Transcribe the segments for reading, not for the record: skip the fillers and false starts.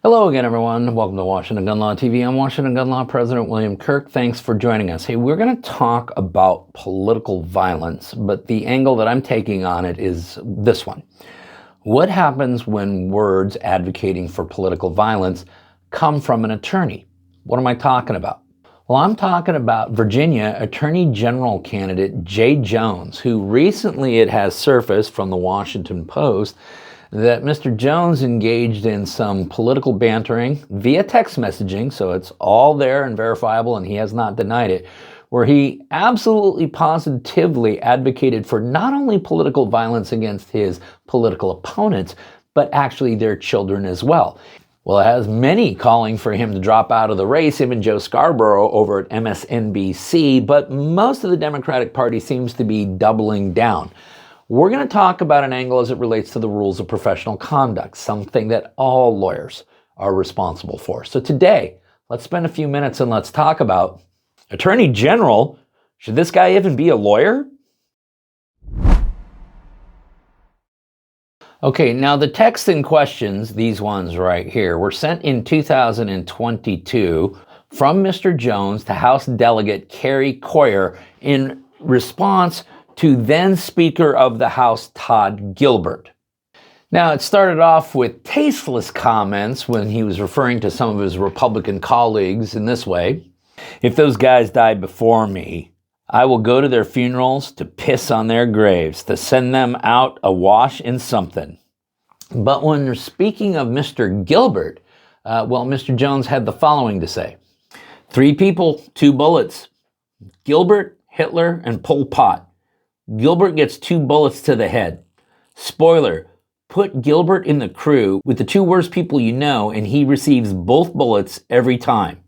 Hello again, everyone. Welcome to Washington Gun Law TV. I'm Washington Gun Law President William Kirk. Thanks for joining us. Hey, we're going to talk about political violence, but the angle that I'm taking on it is this one. What happens when words advocating for political violence come from an attorney? What am I talking about? Well, I'm talking about Virginia Attorney General candidate Jay Jones, who recently it has surfaced from the Washington Post that Mr. Jones engaged in some political bantering via text messaging, so it's all there and verifiable, and he has not denied it, where he absolutely positively advocated for not only political violence against his political opponents, but actually their children as well. Well, it has many calling for him to drop out of the race, even Joe Scarborough over at MSNBC, but most of the Democratic Party seems to be doubling down. We're going to talk about an angle as it relates to the rules of professional conduct, something that all lawyers are responsible for. So today, let's spend a few minutes and let's talk about Attorney General. Should this guy even be a lawyer? Okay, now the text in questions, these ones right here, were sent in 2022 from Mr. Jones to House Delegate Kerry Coyer in response to then Speaker of the House Todd Gilbert. Now, it started off with tasteless comments when he was referring to some of his Republican colleagues in this way. If those guys die before me, I will go to their funerals to piss on their graves, to send them out awash in something. But when they're speaking of Mr. Gilbert, Mr. Jones had the following to say. 3 people, 2 bullets. Gilbert, Hitler, and Pol Pot. Gilbert gets 2 bullets to the head. Spoiler, put Gilbert in the crew with the 2 worst people you know, and he receives both bullets every time.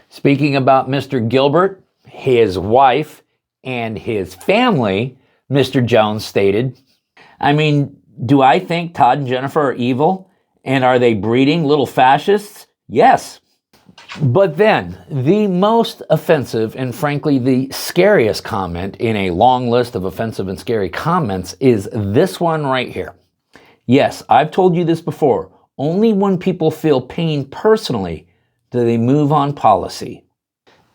Speaking about Mr. Gilbert, his wife, and his family, Mr. Jones stated, I mean, do I think Todd and Jennifer are evil? And are they breeding little fascists? Yes. But then, the most offensive and frankly the scariest comment in a long list of offensive and scary comments is this one right here. Yes, I've told you this before. Only when people feel pain personally do they move on policy.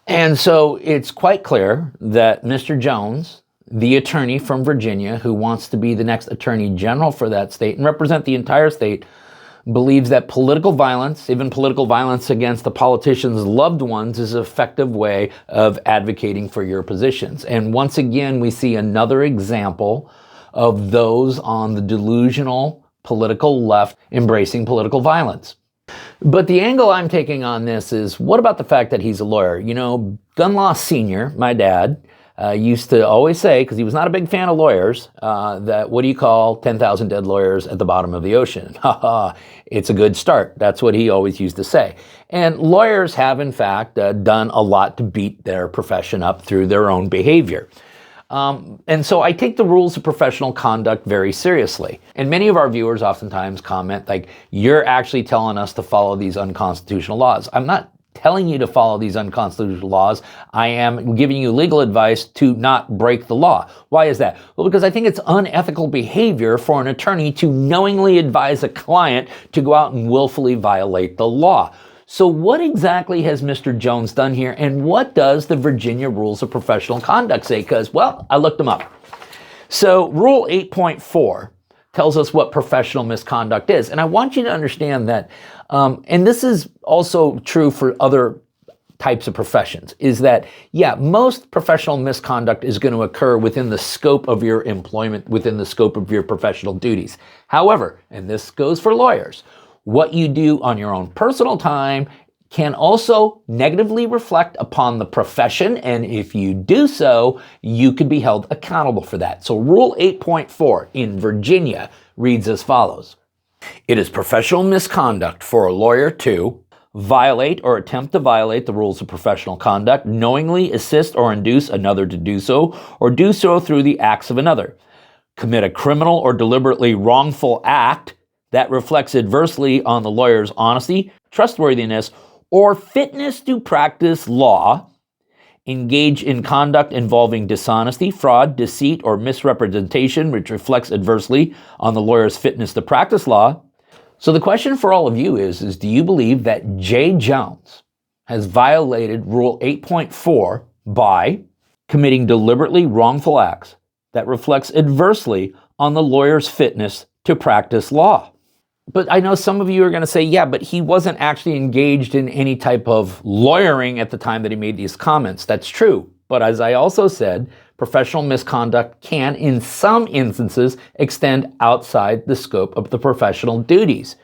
And so it's quite clear that Mr. Jones, the attorney from Virginia who wants to be the next attorney general for that state and represent the entire state, believes that political violence, even political violence against the politician's loved ones, is an effective way of advocating for your positions. And once again, we see another example of those on the delusional political left embracing political violence. But the angle I'm taking on this is, what about the fact that he's a lawyer? You know, Gun Law Senior, my dad, used to always say, because he was not a big fan of lawyers, that what do you call 10,000 dead lawyers at the bottom of the ocean? It's a good start. That's what he always used to say. And lawyers have, in fact, done a lot to beat their profession up through their own behavior. And so I take the rules of professional conduct very seriously. And many of our viewers oftentimes comment like, you're actually telling us to follow these unconstitutional laws. I'm not telling you to follow these unconstitutional laws. I am giving you legal advice to not break the law. Why is that? Well, because I think it's unethical behavior for an attorney to knowingly advise a client to go out and willfully violate the law. So what exactly has Mr. Jones done here, and what does the Virginia Rules of Professional Conduct say? Because, well, I looked them up. So Rule 8.4 tells us what professional misconduct is. And I want you to understand that, and this is also true for other types of professions, is that, yeah, most professional misconduct is going to occur within the scope of your employment, within the scope of your professional duties. However, and this goes for lawyers, what you do on your own personal time can also negatively reflect upon the profession, and if you do so, you could be held accountable for that. So Rule 8.4 in Virginia reads as follows. It is professional misconduct for a lawyer to violate or attempt to violate the rules of professional conduct, knowingly assist or induce another to do so, or do so through the acts of another, commit a criminal or deliberately wrongful act that reflects adversely on the lawyer's honesty, trustworthiness, or fitness to practice law, engage in conduct involving dishonesty, fraud, deceit, or misrepresentation, which reflects adversely on the lawyer's fitness to practice law, So the question for all of you is do you believe that J. Jones has violated Rule 8.4 by committing deliberately wrongful acts that reflects adversely on the lawyer's fitness to practice law? But I know some of you are going to say, yeah, but he wasn't actually engaged in any type of lawyering at the time that he made these comments. That's true. But as I also said, professional misconduct can, in some instances, extend outside the scope of the professional duties.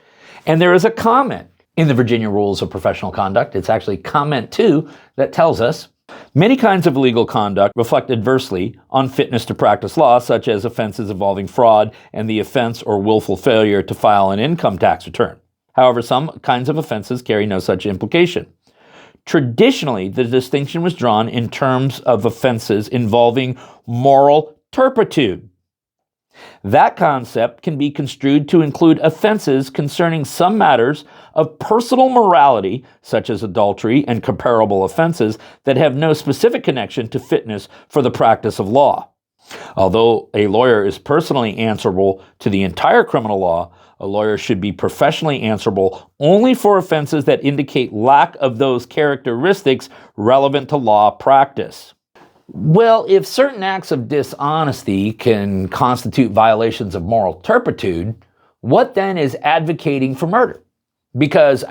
And there is a comment in the Virginia Rules of Professional Conduct. It's actually comment 2 that tells us, many kinds of illegal conduct reflect adversely on fitness to practice law, such as offenses involving fraud and the offense or willful failure to file an income tax return. However, some kinds of offenses carry no such implication. Traditionally, the distinction was drawn in terms of offenses involving moral turpitude. That concept can be construed to include offenses concerning some matters of personal morality, such as adultery and comparable offenses that have no specific connection to fitness for the practice of law. Although a lawyer is personally answerable to the entire criminal law, a lawyer should be professionally answerable only for offenses that indicate lack of those characteristics relevant to law practice. Well, if certain acts of dishonesty can constitute violations of moral turpitude, what then is advocating for murder? Because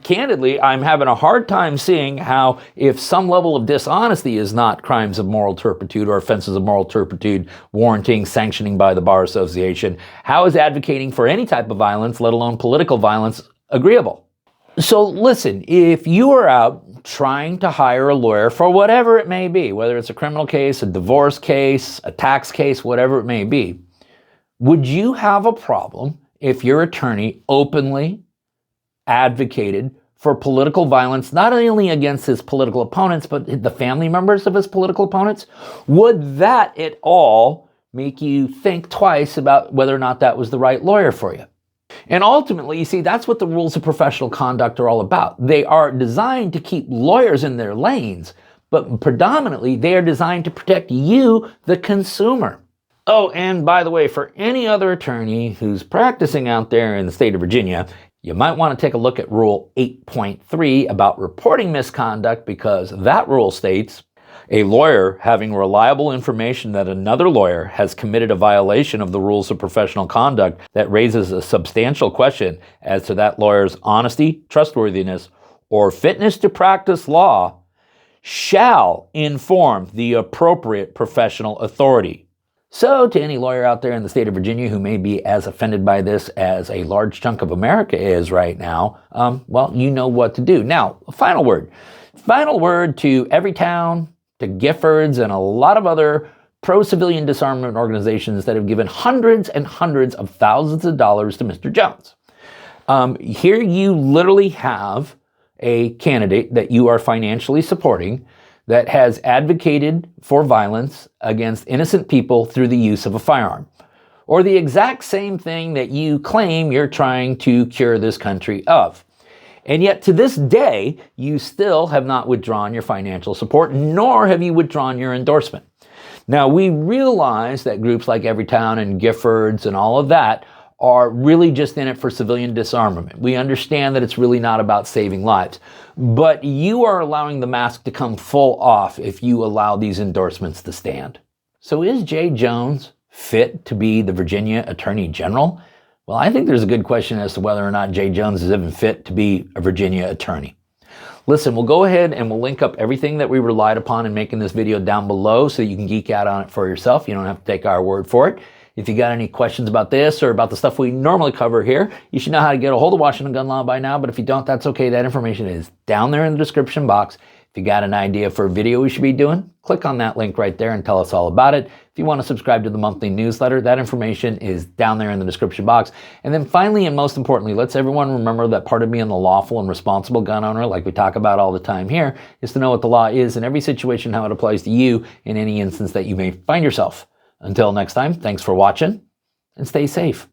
candidly, I'm having a hard time seeing how, if some level of dishonesty is not crimes of moral turpitude or offenses of moral turpitude warranting sanctioning by the Bar Association, how is advocating for any type of violence, let alone political violence, agreeable? So listen, if you are out trying to hire a lawyer for whatever it may be, whether it's a criminal case, a divorce case, a tax case, whatever it may be, would you have a problem if your attorney openly advocated for political violence, not only against his political opponents, but the family members of his political opponents? Would that at all make you think twice about whether or not that was the right lawyer for you? And ultimately, you see, that's what the rules of professional conduct are all about. They are designed to keep lawyers in their lanes, but predominantly they are designed to protect you, the consumer. Oh, and by the way, for any other attorney who's practicing out there in the state of Virginia, you might want to take a look at Rule 8.3 about reporting misconduct, because that rule states, a lawyer having reliable information that another lawyer has committed a violation of the rules of professional conduct that raises a substantial question as to that lawyer's honesty, trustworthiness, or fitness to practice law shall inform the appropriate professional authority. So to any lawyer out there in the state of Virginia who may be as offended by this as a large chunk of America is right now, well, you know what to do. Now, final word. Final word to Everytown, to Giffords, and a lot of other pro-civilian disarmament organizations that have given hundreds and hundreds of thousands of dollars to Mr. Jones. Here you literally have a candidate that you are financially supporting that has advocated for violence against innocent people through the use of a firearm, or the exact same thing that you claim you're trying to cure this country of. And yet to this day, you still have not withdrawn your financial support, nor have you withdrawn your endorsement. Now, we realize that groups like Everytown and Giffords and all of that are really just in it for civilian disarmament. We understand that it's really not about saving lives. But you are allowing the mask to come full off if you allow these endorsements to stand. So is J. Jones fit to be the Virginia Attorney General? Well, I think there's a good question as to whether or not J. Jones is even fit to be a Virginia attorney. Listen, we'll go ahead and we'll link up everything that we relied upon in making this video down below so you can geek out on it for yourself. You don't have to take our word for it. If you got any questions about this or about the stuff we normally cover here, you should know how to get a hold of Washington Gun Law by now, but if you don't, that's okay. That information is down there in the description box. If you got an idea for a video we should be doing, click on that link right there and tell us all about it. If you want to subscribe to the monthly newsletter, that information is down there in the description box. And then finally, and most importantly, let's everyone remember that part of being the lawful and responsible gun owner, like we talk about all the time here, is to know what the law is in every situation, how it applies to you in any instance that you may find yourself. Until next time, thanks for watching and stay safe.